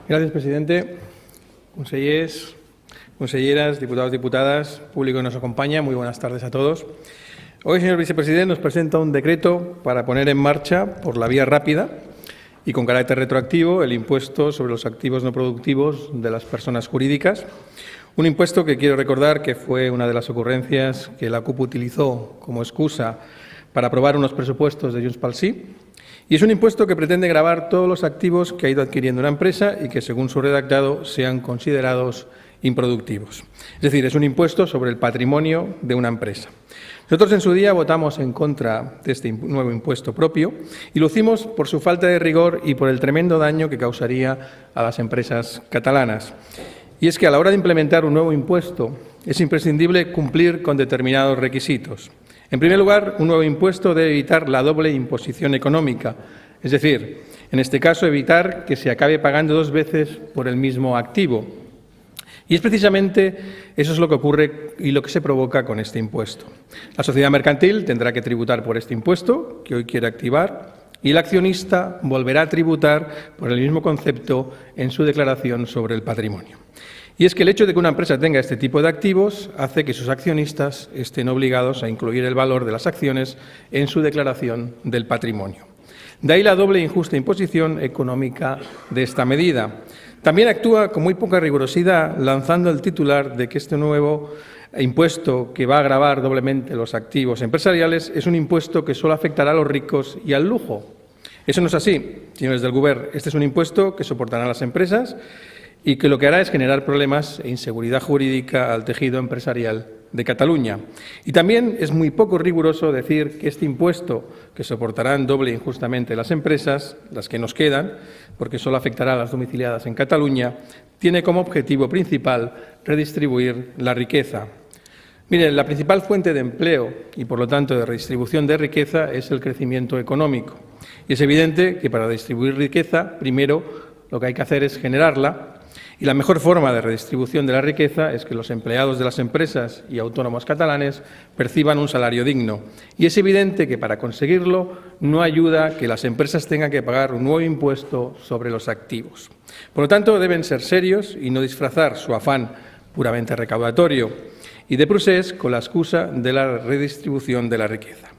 Gracias, presidente. Consellers, conselleras, diputados, diputadas, público que nos acompaña, muy buenas tardes a todos. Hoy, señor vicepresidente, nos presenta un decreto para poner en marcha, por la vía rápida y con carácter retroactivo, el impuesto sobre los activos no productivos de las personas jurídicas. Un impuesto que quiero recordar que fue una de las ocurrencias que la CUP utilizó como excusa para aprobar unos presupuestos de Junts pel Sí. Y es un impuesto que pretende gravar todos los activos que ha ido adquiriendo una empresa y que, según su redactado, sean considerados improductivos. Es decir, es un impuesto sobre el patrimonio de una empresa. Nosotros en su día votamos en contra de este nuevo impuesto propio y lo hicimos por su falta de rigor y por el tremendo daño que causaría a las empresas catalanas. Y es que a la hora de implementar un nuevo impuesto es imprescindible cumplir con determinados requisitos. En primer lugar, un nuevo impuesto debe evitar la doble imposición económica, es decir, en este caso, evitar que se acabe pagando dos veces por el mismo activo. Y es precisamente eso es lo que ocurre y lo que se provoca con este impuesto. La sociedad mercantil tendrá que tributar por este impuesto que hoy quiere activar y el accionista volverá a tributar por el mismo concepto en su declaración sobre el patrimonio. Y es que el hecho de que una empresa tenga este tipo de activos hace que sus accionistas estén obligados a incluir el valor de las acciones en su declaración del patrimonio. De ahí la doble e injusta imposición económica de esta medida. También actúa con muy poca rigurosidad, lanzando el titular de que este nuevo impuesto que va a gravar doblemente los activos empresariales es un impuesto que solo afectará a los ricos y al lujo. Eso no es así, señores del Govern. Este es un impuesto que soportarán las empresas y que lo que hará es generar problemas e inseguridad jurídica al tejido empresarial de Cataluña. Y también es muy poco riguroso decir que este impuesto que soportarán doble e injustamente las empresas, las que nos quedan, porque solo afectará a las domiciliadas en Cataluña, tiene como objetivo principal redistribuir la riqueza. Miren, la principal fuente de empleo y, por lo tanto, de redistribución de riqueza es el crecimiento económico. Y es evidente que para distribuir riqueza, primero lo que hay que hacer es generarla. Y la mejor forma de redistribución de la riqueza es que los empleados de las empresas y autónomos catalanes perciban un salario digno. Y es evidente que para conseguirlo no ayuda que las empresas tengan que pagar un nuevo impuesto sobre los activos. Por lo tanto, deben ser serios y no disfrazar su afán puramente recaudatorio y de procés con la excusa de la redistribución de la riqueza.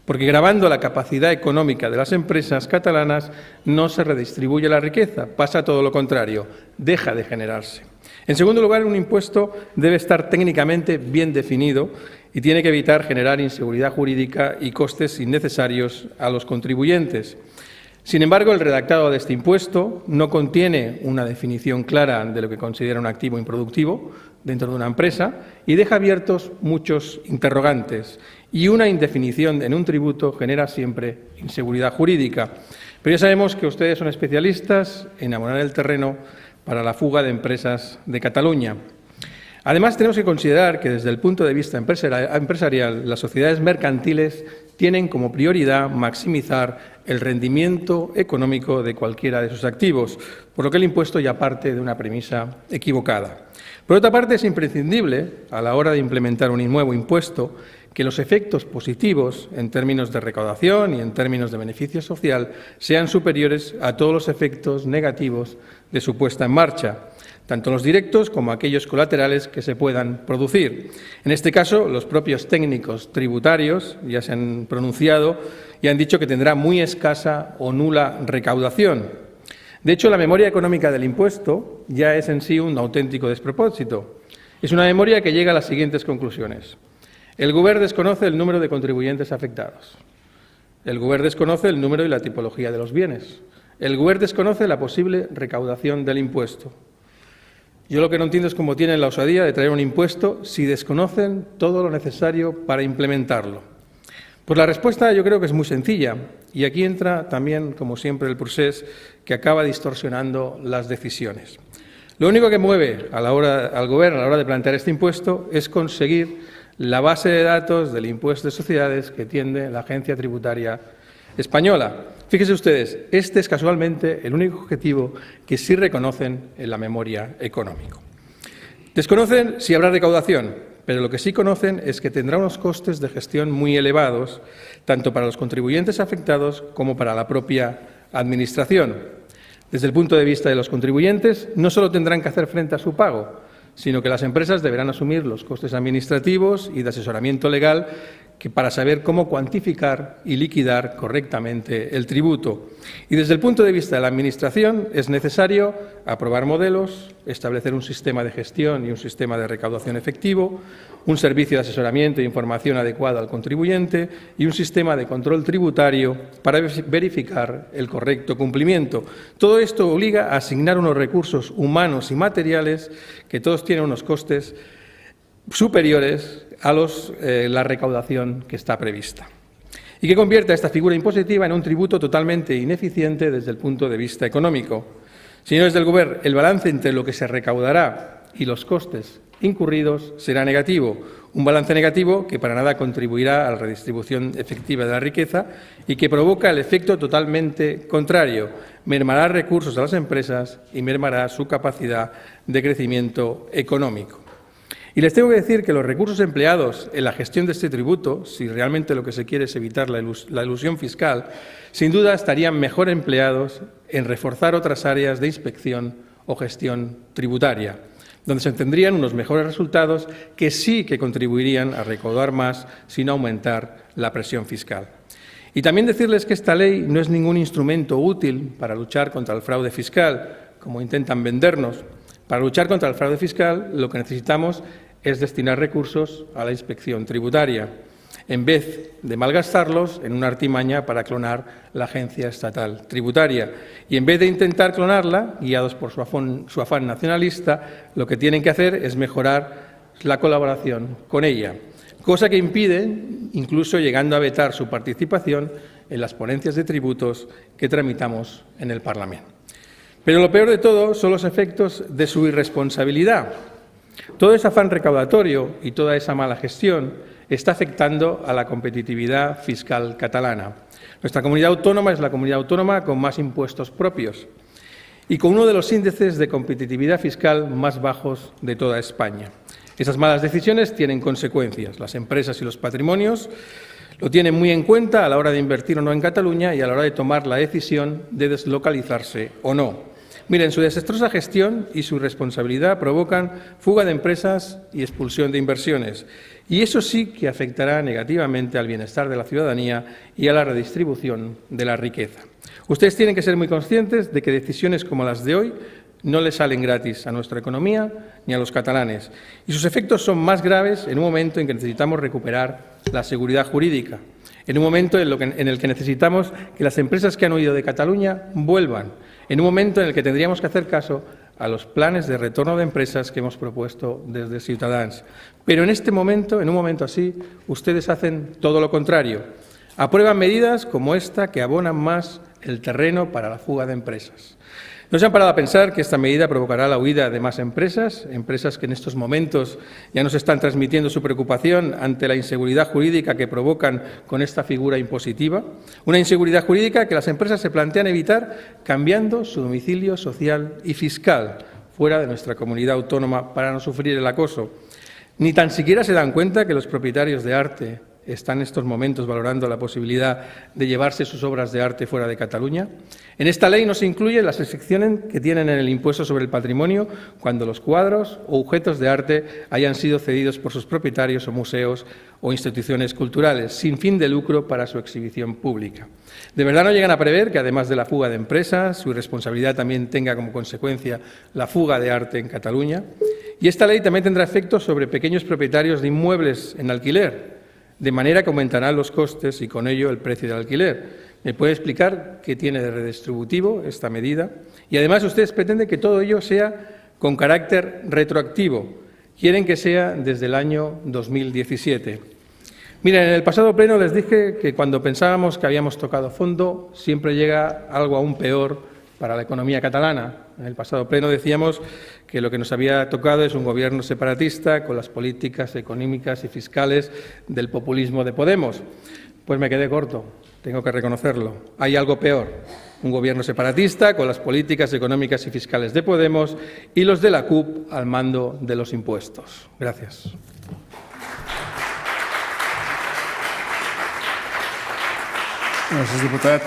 Porque gravando la capacidad económica de las empresas catalanas no se redistribuye la riqueza, pasa todo lo contrario, deja de generarse. En segundo lugar, un impuesto debe estar técnicamente bien definido y tiene que evitar generar inseguridad jurídica y costes innecesarios a los contribuyentes. Sin embargo, el redactado de este impuesto no contiene una definición clara de lo que considera un activo improductivo dentro de una empresa y deja abiertos muchos interrogantes. Y una indefinición en un tributo genera siempre inseguridad jurídica. Pero ya sabemos que ustedes son especialistas en abonar el terreno para la fuga de empresas de Cataluña. Además, tenemos que considerar que desde el punto de vista empresarial, las sociedades mercantiles tienen como prioridad maximizar el rendimiento económico de cualquiera de sus activos, por lo que el impuesto ya parte de una premisa equivocada. Por otra parte, es imprescindible, a la hora de implementar un nuevo impuesto, que los efectos positivos en términos de recaudación y en términos de beneficio social sean superiores a todos los efectos negativos de su puesta en marcha, tanto los directos como aquellos colaterales que se puedan producir. En este caso, los propios técnicos tributarios ya se han pronunciado y han dicho que tendrá muy escasa o nula recaudación. De hecho, la memoria económica del impuesto ya es en sí un auténtico despropósito. Es una memoria que llega a las siguientes conclusiones. El Govern desconoce el número de contribuyentes afectados. El Govern desconoce el número y la tipología de los bienes. El Govern desconoce la posible recaudación del impuesto. Yo lo que no entiendo es cómo tienen la osadía de traer un impuesto si desconocen todo lo necesario para implementarlo. Pues la respuesta yo creo que es muy sencilla y aquí entra también, como siempre, el procés que acaba distorsionando las decisiones. Lo único que mueve al Govern a la hora de plantear este impuesto es conseguir la base de datos del impuesto de sociedades que tiene la Agencia Tributaria Española. Fíjense ustedes, este es casualmente el único objetivo que sí reconocen en la memoria económica. Desconocen si habrá recaudación, pero lo que sí conocen es que tendrá unos costes de gestión muy elevados, tanto para los contribuyentes afectados como para la propia Administración. Desde el punto de vista de los contribuyentes, no solo tendrán que hacer frente a su pago, sino que las empresas deberán asumir los costes administrativos y de asesoramiento legal para saber cómo cuantificar y liquidar correctamente el tributo. Y desde el punto de vista de la Administración es necesario aprobar modelos, establecer un sistema de gestión y un sistema de recaudación efectivo, un servicio de asesoramiento e información adecuado al contribuyente y un sistema de control tributario para verificar el correcto cumplimiento. Todo esto obliga a asignar unos recursos humanos y materiales que todos tienen unos costes superiores a la recaudación que está prevista y que convierte a esta figura impositiva en un tributo totalmente ineficiente desde el punto de vista económico. Señores del Gobierno, el balance entre lo que se recaudará y los costes incurridos será negativo, un balance negativo que para nada contribuirá a la redistribución efectiva de la riqueza y que provoca el efecto totalmente contrario, mermará recursos a las empresas y mermará su capacidad de crecimiento económico. Y les tengo que decir que los recursos empleados en la gestión de este tributo, si realmente lo que se quiere es evitar la elusión fiscal, sin duda estarían mejor empleados en reforzar otras áreas de inspección o gestión tributaria, donde se obtendrían unos mejores resultados que sí que contribuirían a recaudar más sin aumentar la presión fiscal. Y también decirles que esta ley no es ningún instrumento útil para luchar contra el fraude fiscal, como intentan vendernos. Para luchar contra el fraude fiscal, lo que necesitamos es destinar recursos a la inspección tributaria, en vez de malgastarlos en una artimaña para clonar la Agencia Estatal Tributaria. Y en vez de intentar clonarla, guiados por su afán nacionalista, lo que tienen que hacer es mejorar la colaboración con ella, cosa que impide, incluso llegando a vetar su participación en las ponencias de tributos que tramitamos en el Parlamento. Pero lo peor de todo son los efectos de su irresponsabilidad. Todo ese afán recaudatorio y toda esa mala gestión está afectando a la competitividad fiscal catalana. Nuestra comunidad autónoma es la comunidad autónoma con más impuestos propios y con uno de los índices de competitividad fiscal más bajos de toda España. Esas malas decisiones tienen consecuencias. Las empresas y los patrimonios lo tienen muy en cuenta a la hora de invertir o no en Cataluña y a la hora de tomar la decisión de deslocalizarse o no. Miren, su desastrosa gestión y su irresponsabilidad provocan fuga de empresas y expulsión de inversiones. Y eso sí que afectará negativamente al bienestar de la ciudadanía y a la redistribución de la riqueza. Ustedes tienen que ser muy conscientes de que decisiones como las de hoy no le salen gratis a nuestra economía ni a los catalanes. Y sus efectos son más graves en un momento en que necesitamos recuperar la seguridad jurídica, en un momento en el que necesitamos que las empresas que han huido de Cataluña vuelvan, en un momento en el que tendríamos que hacer caso a los planes de retorno de empresas que hemos propuesto desde Ciutadans. Pero en este momento, en un momento así, ustedes hacen todo lo contrario. Aprueban medidas como esta que abonan más el terreno para la fuga de empresas. ¿No se han parado a pensar que esta medida provocará la huida de más empresas que en estos momentos ya nos están transmitiendo su preocupación ante la inseguridad jurídica que provocan con esta figura impositiva? Una inseguridad jurídica que las empresas se plantean evitar cambiando su domicilio social y fiscal fuera de nuestra comunidad autónoma para no sufrir el acoso. Ni tan siquiera se dan cuenta que los propietarios de arte están en estos momentos valorando la posibilidad de llevarse sus obras de arte fuera de Cataluña. En esta ley no se incluyen las excepciones que tienen en el impuesto sobre el patrimonio cuando los cuadros o objetos de arte hayan sido cedidos por sus propietarios o museos o instituciones culturales, sin fin de lucro para su exhibición pública. ¿De verdad no llegan a prever que, además de la fuga de empresas, su irresponsabilidad también tenga como consecuencia la fuga de arte en Cataluña? Y esta ley también tendrá efectos sobre pequeños propietarios de inmuebles en alquiler, de manera que aumentarán los costes y con ello el precio del alquiler. ¿Me puede explicar qué tiene de redistributivo esta medida? Y además ustedes pretenden que todo ello sea con carácter retroactivo. Quieren que sea desde el año 2017. Miren, en el pasado pleno les dije que cuando pensábamos que habíamos tocado fondo, siempre llega algo aún peor para la economía catalana. En el pasado pleno decíamos que lo que nos había tocado es un gobierno separatista con las políticas económicas y fiscales del populismo de Podemos. Pues me quedé corto, tengo que reconocerlo. Hay algo peor, un gobierno separatista con las políticas económicas y fiscales de Podemos y los de la CUP al mando de los impuestos. Gracias. Gràcies, diputat.